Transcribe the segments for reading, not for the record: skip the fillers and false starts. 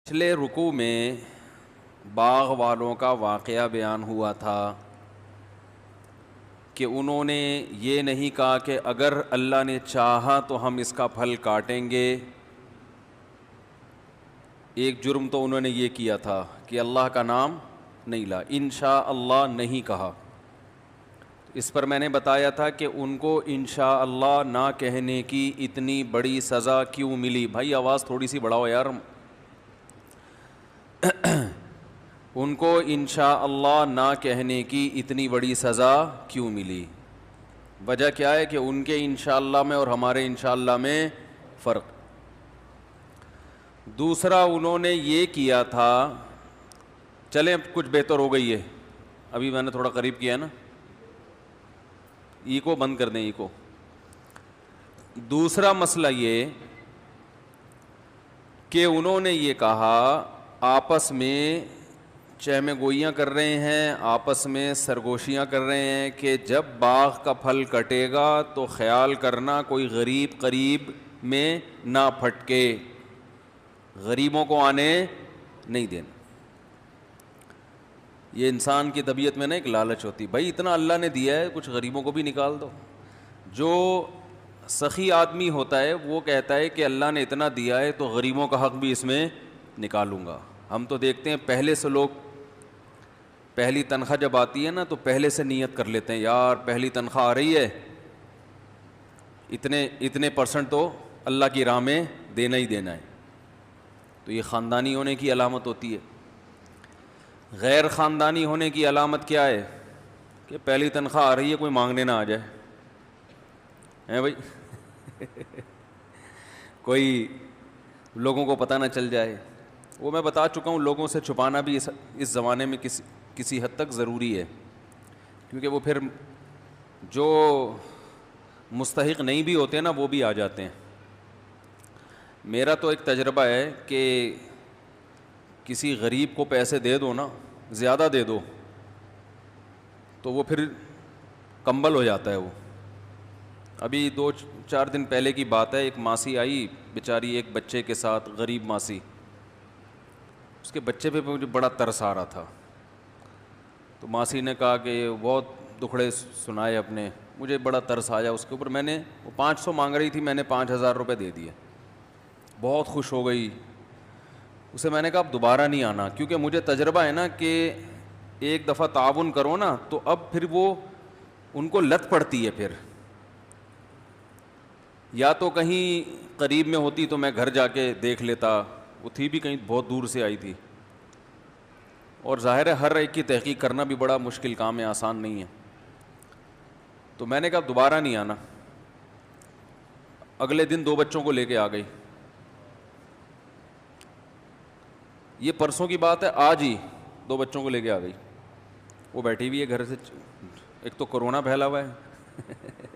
پچھلے رکوع میں باغ والوں کا واقعہ بیان ہوا تھا کہ انہوں نے یہ نہیں کہا کہ اگر اللہ نے چاہا تو ہم اس کا پھل کاٹیں گے۔ ایک جرم تو انہوں نے یہ کیا تھا کہ اللہ کا نام نہیں لا، انشاءاللہ نہیں کہا۔ اس پر میں نے بتایا تھا کہ ان کو انشاءاللہ نہ کہنے کی اتنی بڑی سزا کیوں ملی۔ بھائی آواز تھوڑی سی بڑھاؤ یار۔ ان کو انشاءاللہ نہ کہنے کی اتنی بڑی سزا کیوں ملی؟ وجہ کیا ہے کہ ان کے انشاءاللہ میں اور ہمارے انشاءاللہ میں فرق۔ دوسرا انہوں نے یہ کیا تھا، چلیں اب کچھ بہتر ہو گئی ہے، ابھی میں نے تھوڑا قریب کیا ہے نا، ایکو بند کر دیں ایکو۔ دوسرا مسئلہ یہ کہ انہوں نے یہ کہا آپس میں چہمے گوئیاں کر رہے ہیں، آپس میں سرگوشیاں کر رہے ہیں کہ جب باغ کا پھل کٹے گا تو خیال کرنا کوئی غریب قریب میں نہ پھٹکے، غریبوں کو آنے نہیں دینا۔ یہ انسان کی طبیعت میں نا ایک لالچ ہوتی، بھائی اتنا اللہ نے دیا ہے کچھ غریبوں کو بھی نکال دو۔ جو سخی آدمی ہوتا ہے وہ کہتا ہے کہ اللہ نے اتنا دیا ہے تو غریبوں کا حق بھی اس میں نکالوں گا۔ ہم تو دیکھتے ہیں پہلے سے لوگ پہلی تنخواہ جب آتی ہے نا تو پہلے سے نیت کر لیتے ہیں، یار پہلی تنخواہ آ رہی ہے اتنے پرسنٹ تو اللہ کی راہ میں دینا ہی دینا ہے۔ تو یہ خاندانی ہونے کی علامت ہوتی ہے۔ غیر خاندانی ہونے کی علامت کیا ہے؟ کہ پہلی تنخواہ آ رہی ہے کوئی مانگنے نہ آ جائے، ہیں بھائی کوئی لوگوں کو پتہ نہ چل جائے۔ وہ میں بتا چکا ہوں، لوگوں سے چھپانا بھی اس زمانے میں کسی حد تک ضروری ہے، کیونکہ وہ پھر جو مستحق نہیں بھی ہوتے نا وہ بھی آ جاتے ہیں۔ میرا تو ایک تجربہ ہے کہ کسی غریب کو پیسے دے دو نا، زیادہ دے دو تو وہ پھر کمبل ہو جاتا ہے۔ وہ ابھی 2-4 دن پہلے کی بات ہے، ایک ماسی آئی بیچاری ایک بچے کے ساتھ، غریب ماسی، اس کے بچے پہ مجھے بڑا ترس آ رہا تھا۔ تو ماسی نے کہا کہ بہت دکھڑے سنائے اپنے، مجھے بڑا ترس آیا اس کے اوپر۔ میں نے وہ 500 مانگ رہی تھی، میں نے 5,000 روپے دے دیے، بہت خوش ہو گئی۔ اسے میں نے کہا اب دوبارہ نہیں آنا، کیونکہ مجھے تجربہ ہے نا کہ ایک دفعہ تعاون کرو نا تو اب پھر وہ ان کو لت پڑتی ہے۔ پھر یا تو کہیں قریب میں ہوتی تو میں گھر جا کے دیکھ لیتا، وہ تھی بھی کہیں بہت دور سے آئی تھی، اور ظاہر ہے ہر ایک کی تحقیق کرنا بھی بڑا مشکل کام ہے، آسان نہیں ہے۔ تو میں نے کہا دوبارہ نہیں آنا۔ اگلے دن 2 بچوں کو لے کے آ گئی، یہ پرسوں کی بات ہے، آج ہی 2 بچوں کو لے کے آ گئی۔ وہ بیٹھی ہوئی ہے گھر سے، ایک تو کرونا پھیلا ہوا ہے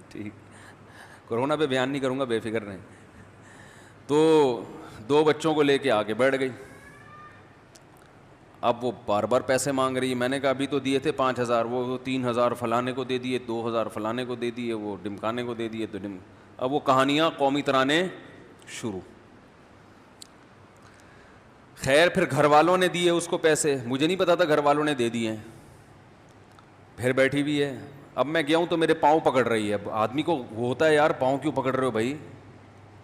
ٹھیک، کرونا پہ بیان نہیں کروں گا، بے فکر رہیں۔ تو 2 بچوں کو لے کے آ کے بیٹھ گئی۔ اب وہ بار بار پیسے مانگ رہی ہے۔ میں نے کہا ابھی تو دیے تھے 5,000، وہ 3,000 فلانے کو دے دیے، 2,000 فلانے کو دے دیے، وہ ڈمکانے کو دے دیے، تو اب وہ کہانیاں قومی ترانے شروع۔ خیر پھر گھر والوں نے دیے اس کو پیسے، مجھے نہیں پتا تھا گھر والوں نے دے دیے ہیں۔ پھر بیٹھی ہوئی ہے، اب میں گیا ہوں تو میرے پاؤں پکڑ رہی ہے۔ اب آدمی کو وہ ہوتا ہے یار پاؤں کیوں پکڑ رہے ہو بھائی،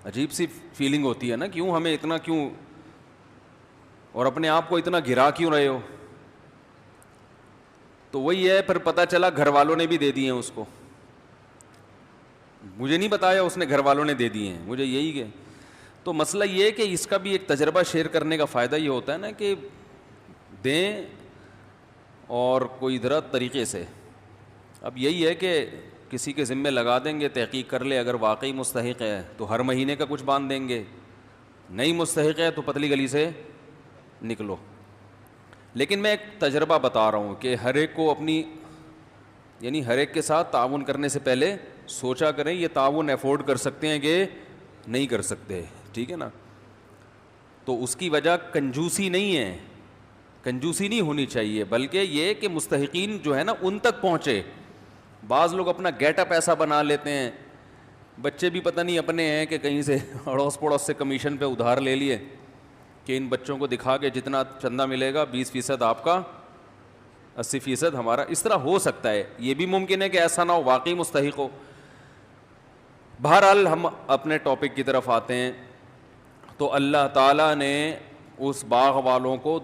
عجیب سی فیلنگ ہوتی ہے نا، کیوں ہمیں اتنا کیوں، اور اپنے آپ کو اتنا گرا کیوں رہے ہو۔ تو وہی ہے، پھر پتہ چلا گھر والوں نے بھی دے دیے ہیں اس کو، مجھے نہیں بتایا اس نے گھر والوں نے دے دیے ہیں، مجھے یہی کہ تو مسئلہ یہ ہے کہ اس کا بھی ایک تجربہ شیئر کرنے کا فائدہ یہ ہوتا ہے نا کہ دیں اور کوئی ذرا طریقے سے۔ اب یہی ہے کہ کسی کے ذمے لگا دیں گے، تحقیق کر لے، اگر واقعی مستحق ہے تو ہر مہینے کا کچھ باندھ دیں گے، نہیں مستحق ہے تو پتلی گلی سے نکلو۔ لیکن میں ایک تجربہ بتا رہا ہوں کہ ہر ایک کو اپنی، یعنی ہر ایک کے ساتھ تعاون کرنے سے پہلے سوچا کریں یہ تعاون افورڈ کر سکتے ہیں کہ نہیں کر سکتے، ٹھیک ہے نا۔ تو اس کی وجہ کنجوسی نہیں ہے، کنجوسی نہیں ہونی چاہیے، بلکہ یہ کہ مستحقین جو ہے نا ان تک پہنچے۔ بعض لوگ اپنا گیٹ اپ ایسا بنا لیتے ہیں، بچے بھی پتہ نہیں اپنے ہیں کہ کہیں سے اڑوس پڑوس سے کمیشن پہ ادھار لے لیے، کہ ان بچوں کو دکھا کے جتنا چندہ ملے گا 20% آپ کا، 80% ہمارا. اس طرح ہو سکتا ہے، یہ بھی ممکن ہے کہ ایسا نہ ہو، واقعی مستحق ہو. بہرحال ہم اپنے ٹاپک کی طرف آتے ہیں. تو اللہ تعالیٰ نے اس باغ والوں کو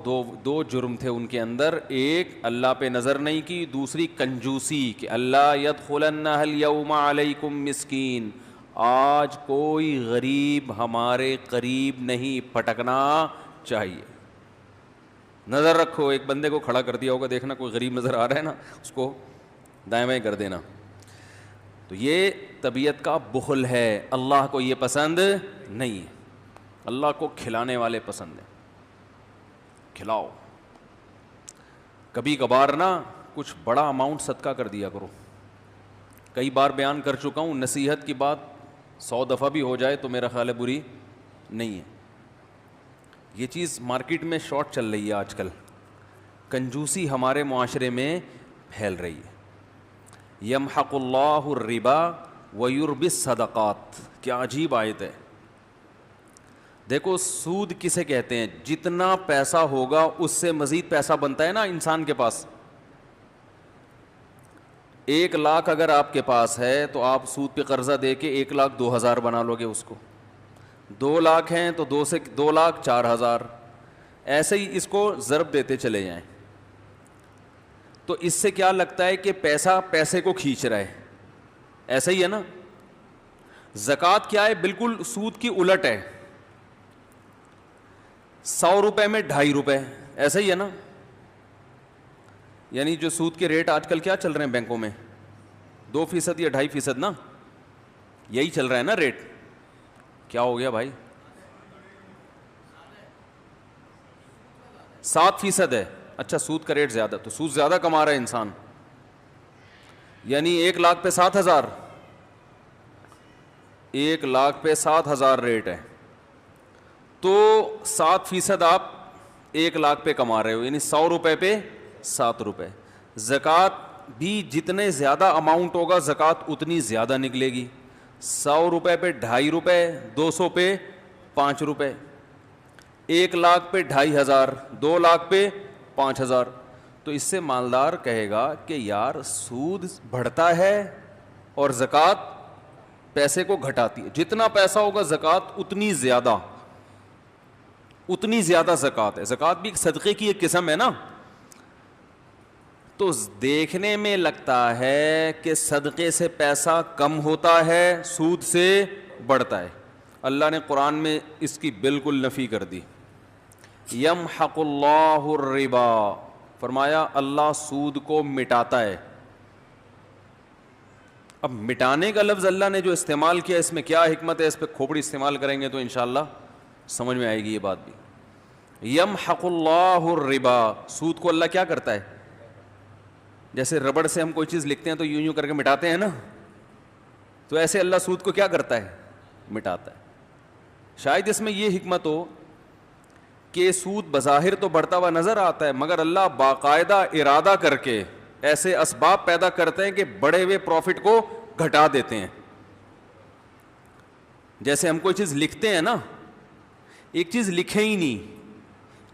دو جرم تھے ان کے اندر. ایک اللہ پہ نظر نہیں کی، دوسری کنجوسی کہ اللہ یدخلنہ الیوم علیکم مسکین، آج کوئی غریب ہمارے قریب نہیں پھٹکنا چاہیے. نظر رکھو، ایک بندے کو کھڑا کر دیا ہوگا، دیکھنا کوئی غریب نظر آ رہا ہے نا، اس کو دائیں بائیں کر دینا. تو یہ طبیعت کا بخل ہے، اللہ کو یہ پسند نہیں ہے. اللہ کو کھلانے والے پسند ہیں، کھلاؤ. کبھی کبھار نا کچھ بڑا اماؤنٹ صدقہ کر دیا کرو. کئی بار بیان کر چکا ہوں، نصیحت کی بات 100 دفعہ بھی ہو جائے تو میرا خیال ہے بری نہیں ہے. یہ چیز مارکیٹ میں شارٹ چل رہی ہے آج کل، کنجوسی ہمارے معاشرے میں پھیل رہی ہے. یمحق اللہ الربا ویربی الصدقات، کیا عجیب آیت ہے. دیکھو سود کسے کہتے ہیں؟ جتنا پیسہ ہوگا اس سے مزید پیسہ بنتا ہے نا انسان کے پاس. 1 لاکھ اگر آپ کے پاس ہے تو آپ سود پہ قرضہ دے کے 1,02,000 بنا لو گے اس کو. 2 لاکھ ہیں تو 2 سے 2,04,000، ایسے ہی اس کو ضرب دیتے چلے جائیں. تو اس سے کیا لگتا ہے کہ پیسہ پیسے کو کھینچ رہا ہے، ایسا ہی ہے نا. زکوٰۃ کیا ہے؟ بالکل سود کی الٹ ہے. 100 روپے میں 2.5 روپے، ایسا ہی ہے نا. یعنی جو سود کے ریٹ آج کل کیا چل رہے ہیں بینکوں میں، 2% یا 2.5% نا، یہی چل رہا ہے نا ریٹ. کیا ہو گیا بھائی؟ 7% ہے. اچھا سود کا ریٹ زیادہ، تو سود زیادہ کما رہا ہے انسان. یعنی 1 لاکھ پہ 7,000، 1 لاکھ پہ 7,000 ریٹ ہے، تو 7% آپ 1 لاکھ پہ کما رہے ہو، یعنی 100 روپے پہ 7 روپے. زکوٰۃ بھی جتنے زیادہ اماؤنٹ ہوگا زکوٰۃ اتنی زیادہ نکلے گی. 100 روپے پہ 2.5 روپے، 200 پہ 5 روپے، 1 لاکھ پہ 2,500، 2 لاکھ پہ 5,000. تو اس سے مالدار کہے گا کہ یار سود بڑھتا ہے اور زکوٰۃ پیسے کو گھٹاتی ہے. جتنا پیسہ ہوگا زکوٰۃ اتنی زیادہ زکوٰۃ ہے. زکوٰۃ بھی ایک صدقے کی ایک قسم ہے نا. تو دیکھنے میں لگتا ہے کہ صدقے سے پیسہ کم ہوتا ہے، سود سے بڑھتا ہے. اللہ نے قرآن میں اس کی بالکل نفی کر دی. یمحق اللہ الربا، فرمایا اللہ سود کو مٹاتا ہے. اب مٹانے کا لفظ اللہ نے جو استعمال کیا اس میں کیا حکمت ہے، اس پہ کھوپڑی استعمال کریں گے تو انشاءاللہ سمجھ میں آئے گی یہ بات بھی. یمحق اللہ الربا، سود کو اللہ کیا کرتا ہے؟ جیسے ربڑ سے ہم کوئی چیز لکھتے ہیں تو یوں کر کے مٹاتے ہیں نا، تو ایسے اللہ سود کو کیا کرتا ہے؟ مٹاتا ہے. شاید اس میں یہ حکمت ہو کہ سود بظاہر تو بڑھتا ہوا نظر آتا ہے، مگر اللہ باقاعدہ ارادہ کر کے ایسے اسباب پیدا کرتے ہیں کہ بڑے ہوئے پروفٹ کو گھٹا دیتے ہیں. جیسے ہم کوئی چیز لکھتے ہیں نا، ایک چیز لکھے ہی نہیں،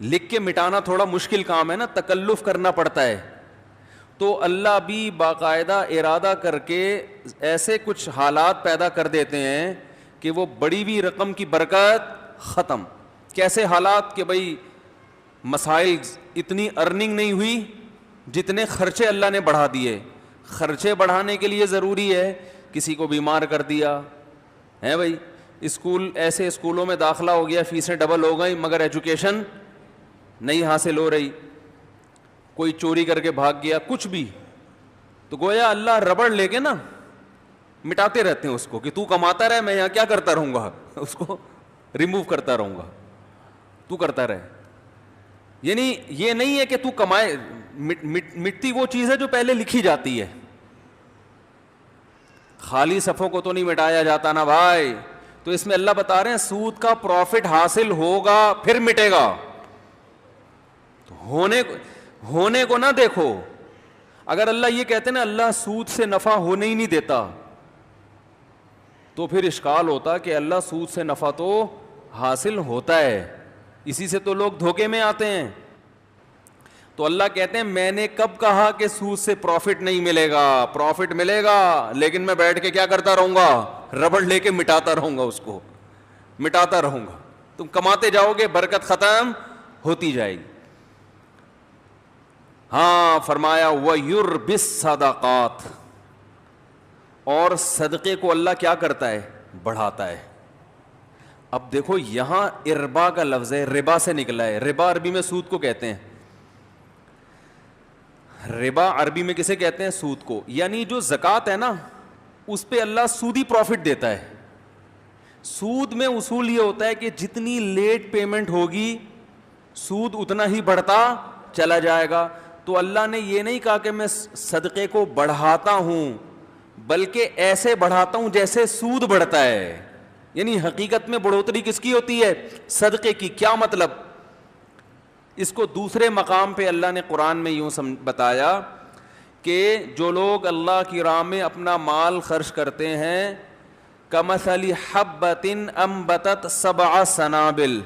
لکھ کے مٹانا تھوڑا مشکل کام ہے نا، تکلف کرنا پڑتا ہے. تو اللہ بھی باقاعدہ ارادہ کر کے ایسے کچھ حالات پیدا کر دیتے ہیں کہ وہ بڑی ہوئی رقم کی برکت ختم. کیسے حالات؟ کہ بھائی مسائل اتنی ارننگ نہیں ہوئی جتنے خرچے اللہ نے بڑھا دیے. خرچے بڑھانے کے لیے ضروری ہے کسی کو بیمار کر دیا ہے بھائی، اسکول ایسے اسکولوں میں داخلہ ہو گیا، فیسیں ڈبل ہو گئی مگر ایجوکیشن نہیں حاصل ہو رہی. کوئی چوری کر کے بھاگ گیا، کچھ بھی، تو گویا اللہ ربڑ لے کے نا مٹاتے رہتے ہیں اس کو کہ تو کماتا رہے، میں یہاں کیا کرتا رہوں گا، اس کو ریموو کرتا رہوں گا، تو کرتا رہے. یعنی یہ نہیں ہے کہ تو کمائے، مٹتی وہ چیز ہے جو پہلے لکھی جاتی ہے. خالی صفوں کو تو نہیں مٹایا جاتا نا بھائی. تو اس میں اللہ بتا رہے ہیں سود کا پروفٹ حاصل ہوگا پھر مٹے گا. ہونے کو نہ دیکھو. اگر اللہ یہ کہتے نا اللہ سود سے نفع ہونے ہی نہیں دیتا تو پھر اشکال ہوتا کہ اللہ سود سے نفع تو حاصل ہوتا ہے. اسی سے تو لوگ دھوکے میں آتے ہیں. تو اللہ کہتے ہیں میں نے کب کہا کہ سود سے پروفٹ نہیں ملے گا؟ پروفٹ ملے گا، لیکن میں بیٹھ کے کیا کرتا رہوں گا؟ ربڑ لے کے مٹاتا رہوں گا، اس کو مٹاتا رہوں گا. تم کماتے جاؤ گے، برکت ختم ہوتی جائے گی. ہاں فرمایا وَيُرْبِ الصَّدَقَاتِ، اور صدقے کو اللہ کیا کرتا ہے؟ بڑھاتا ہے. اب دیکھو یہاں اربا کا لفظ ہے، ربا سے نکلا ہے. ربا عربی میں سود کو کہتے ہیں. ربا عربی میں کسے کہتے ہیں؟ سود کو. یعنی جو زکوٰۃ ہے نا، اس پہ اللہ سودی پروفٹ دیتا ہے. سود میں اصول یہ ہوتا ہے کہ جتنی لیٹ پیمنٹ ہوگی سود اتنا ہی بڑھتا چلا جائے گا. تو اللہ نے یہ نہیں کہا کہ میں صدقے کو بڑھاتا ہوں، بلکہ ایسے بڑھاتا ہوں جیسے سود بڑھتا ہے. یعنی حقیقت میں بڑھوتری کس کی ہوتی ہے؟ صدقے کی. کیا مطلب؟ اس کو دوسرے مقام پہ اللہ نے قرآن میں یوں بتایا کہ جو لوگ اللہ کی راہ میں اپنا مال خرچ کرتے ہیں، کمثل حبۃ انبتت سبع سنابل،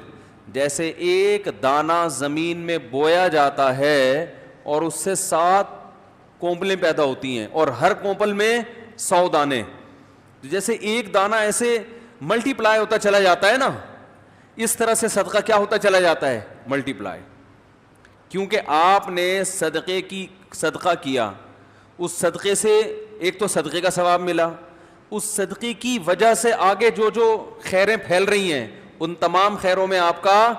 جیسے ایک دانہ زمین میں بویا جاتا ہے اور اس سے 7 کونپلیں پیدا ہوتی ہیں، اور ہر کونپل میں 100 دانے. جیسے ایک دانہ ایسے ملٹی پلائی ہوتا چلا جاتا ہے نا، اس طرح سے صدقہ کیا ہوتا چلا جاتا ہے؟ ملٹی پلائی. کیونکہ آپ نے صدقہ کیا، اس صدقے سے ایک تو صدقے کا ثواب ملا، اس صدقے کی وجہ سے آگے جو جو خیریں پھیل رہی ہیں ان تمام خیروں میں آپ کا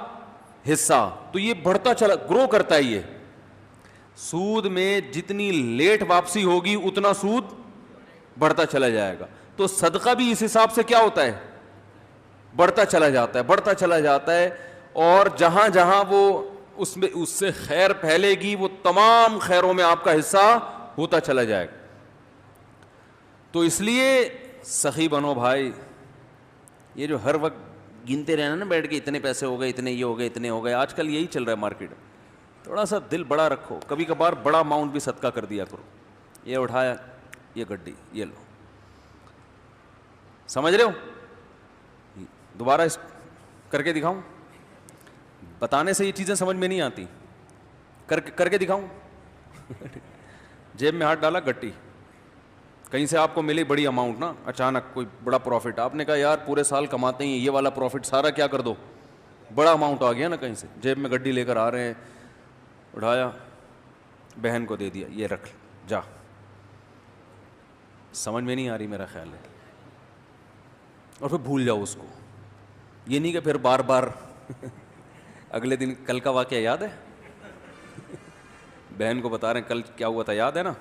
حصہ. تو یہ بڑھتا چلا، گرو کرتا ہے. یہ سود میں جتنی لیٹ واپسی ہوگی اتنا سود بڑھتا چلا جائے گا. تو صدقہ بھی اس حساب سے کیا ہوتا ہے؟ بڑھتا چلا جاتا ہے، بڑھتا چلا جاتا ہے. اور جہاں جہاں وہ اس میں اس سے خیر پھیلے گی وہ تمام خیروں میں آپ کا حصہ ہوتا چلا جائے گا. تو اس لیے سخی بنو بھائی. یہ جو ہر وقت گنتے رہنا نا بیٹھ کے اتنے پیسے ہو گئے، اتنے یہ ہو گئے، اتنے ہو گئے، آج کل یہی چل رہا ہے مارکیٹ. تھوڑا سا دل بڑا رکھو، کبھی کبھار بڑا اماؤنٹ بھی صدقہ کر دیا کرو. یہ اٹھایا، یہ گڈی، یہ لو. سمجھ رہے ہو؟ دوبارہ اس کر کے دکھاؤں؟ بتانے سے یہ چیزیں سمجھ میں نہیں آتی، کر کے دکھاؤں؟ جیب میں ہاتھ ڈالا، گٹی کہیں سے آپ کو ملی بڑی اماؤنٹ نا، اچانک کوئی بڑا پروفٹ، آپ نے کہا یار پورے سال کماتے ہیں یہ والا پروفٹ سارا کیا کر دو، بڑا اماؤنٹ آ گیا نا کہیں سے. جیب میں گڈی لے کر آ رہے ہیں، اٹھایا، بہن کو دے دیا، یہ رکھ جا. سمجھ میں نہیں آ رہی میرا خیال ہے. اور پھر بھول جاؤ اس کو. یہ نہیں کہ پھر بار بار اگلے دن. کل کا واقعہ یاد ہے؟ بہن کو بتا رہے ہیں کل کیا ہوا تھا، یاد ہے نا؟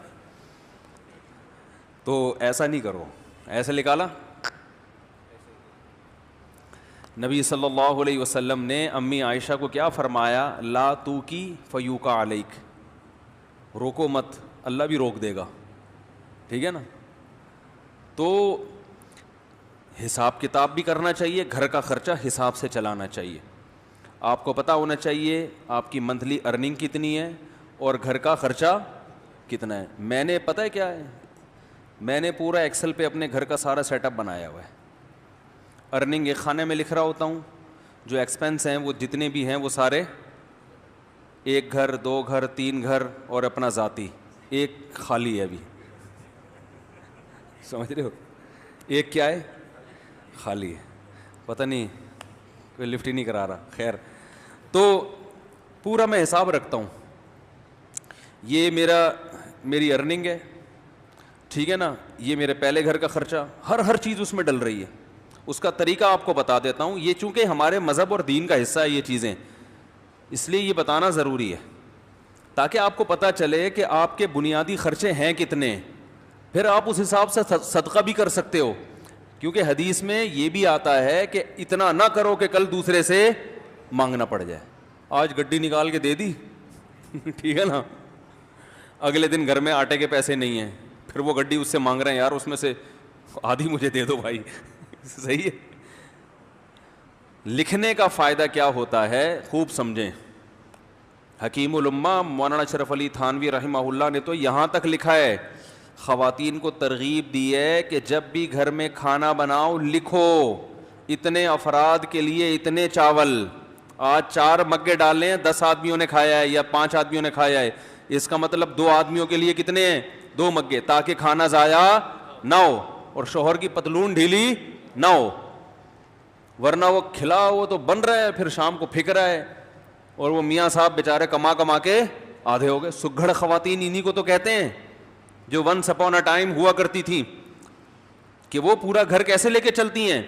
تو ایسا نہیں کرو. ایسے نکالا. نبی صلی اللہ علیہ وسلم نے امی عائشہ کو کیا فرمایا؟ لا تو کی فیوقع علیک، روکو مت، اللہ بھی روک دے گا. ٹھیک ہے نا؟ تو حساب کتاب بھی کرنا چاہیے، گھر کا خرچہ حساب سے چلانا چاہیے. آپ کو پتہ ہونا چاہیے آپ کی منتھلی ارننگ کتنی ہے اور گھر کا خرچہ کتنا ہے. میں نے پتہ ہے کیا ہے، میں نے پورا ایکسل پہ اپنے گھر کا سارا سیٹ اپ بنایا ہوا ہے. ارننگ ایک خانے میں لکھ رہا ہوتا ہوں، جو ایکسپینس ہیں وہ جتنے بھی ہیں وہ سارے، 1 گھر 2 گھر 3 گھر اور اپنا ذاتی ایک خالی ہے ابھی. سمجھ رہے ہو؟ ایک کیا ہے؟ خالی ہے. پتہ نہیں کوئی لفٹ ہی نہیں کرا رہا. خیر، تو پورا میں حساب رکھتا ہوں. یہ میری ارننگ ہے، ٹھیک ہے نا؟ یہ میرے پہلے گھر کا خرچہ، ہر چیز اس میں ڈل رہی ہے. اس کا طریقہ آپ کو بتا دیتا ہوں. یہ چونکہ ہمارے مذہب اور دین کا حصہ ہے یہ چیزیں، اس لیے یہ بتانا ضروری ہے تاکہ آپ کو پتہ چلے کہ آپ کے بنیادی خرچے ہیں کتنے. پھر آپ اس حساب سے صدقہ بھی کر سکتے ہو، کیونکہ حدیث میں یہ بھی آتا ہے کہ اتنا نہ کرو کہ کل دوسرے سے مانگنا پڑ جائے. آج گڈی نکال کے دے دی، ٹھیک ہے نا، اگلے دن گھر میں آٹے کے پیسے نہیں ہیں، پھر وہ گڈی اس سے مانگ رہے ہیں یار اس میں سے آدھی مجھے دے دو بھائی. صحیح ہے. لکھنے کا فائدہ کیا ہوتا ہے خوب سمجھیں. حکیم الامہ مولانا اشرف علی تھانوی رحمہ اللہ نے تو یہاں تک لکھا ہے، خواتین کو ترغیب دی ہے کہ جب بھی گھر میں کھانا بناؤ لکھو اتنے افراد کے لیے اتنے چاول، آج 4 مگے ڈالے ہیں, 10 آدمیوں نے کھایا ہے یا 5 آدمیوں نے کھایا ہے, اس کا مطلب 2 آدمیوں کے لیے کتنے ہیں, 2 مگے, تاکہ کھانا ضائع نہ ہو اور شوہر کی پتلون ڈھیلی نہ ہو, ورنہ وہ کھلا وہ تو بن رہا ہے, پھر شام کو پھک رہا ہے, اور وہ میاں صاحب بیچارے کما کما کے آدھے ہو گئے. سگڑ خواتین انہی کو تو کہتے ہیں جو ونس اپون اے ٹائم ہوا کرتی تھیں, کہ وہ پورا گھر کیسے لے کے چلتی ہیں.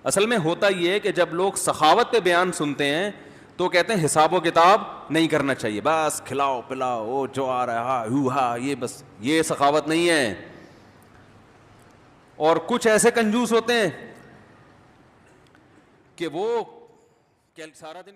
اصل میں ہوتا یہ ہے کہ جب لوگ سخاوت پہ بیان سنتے ہیں تو کہتے ہیں حساب و کتاب نہیں کرنا چاہیے, بس کھلاؤ پلاؤ, وہ جو آ رہا ہے یہ بس, یہ سخاوت نہیں ہے. اور کچھ ایسے کنجوس ہوتے ہیں کہ وہ سارا دن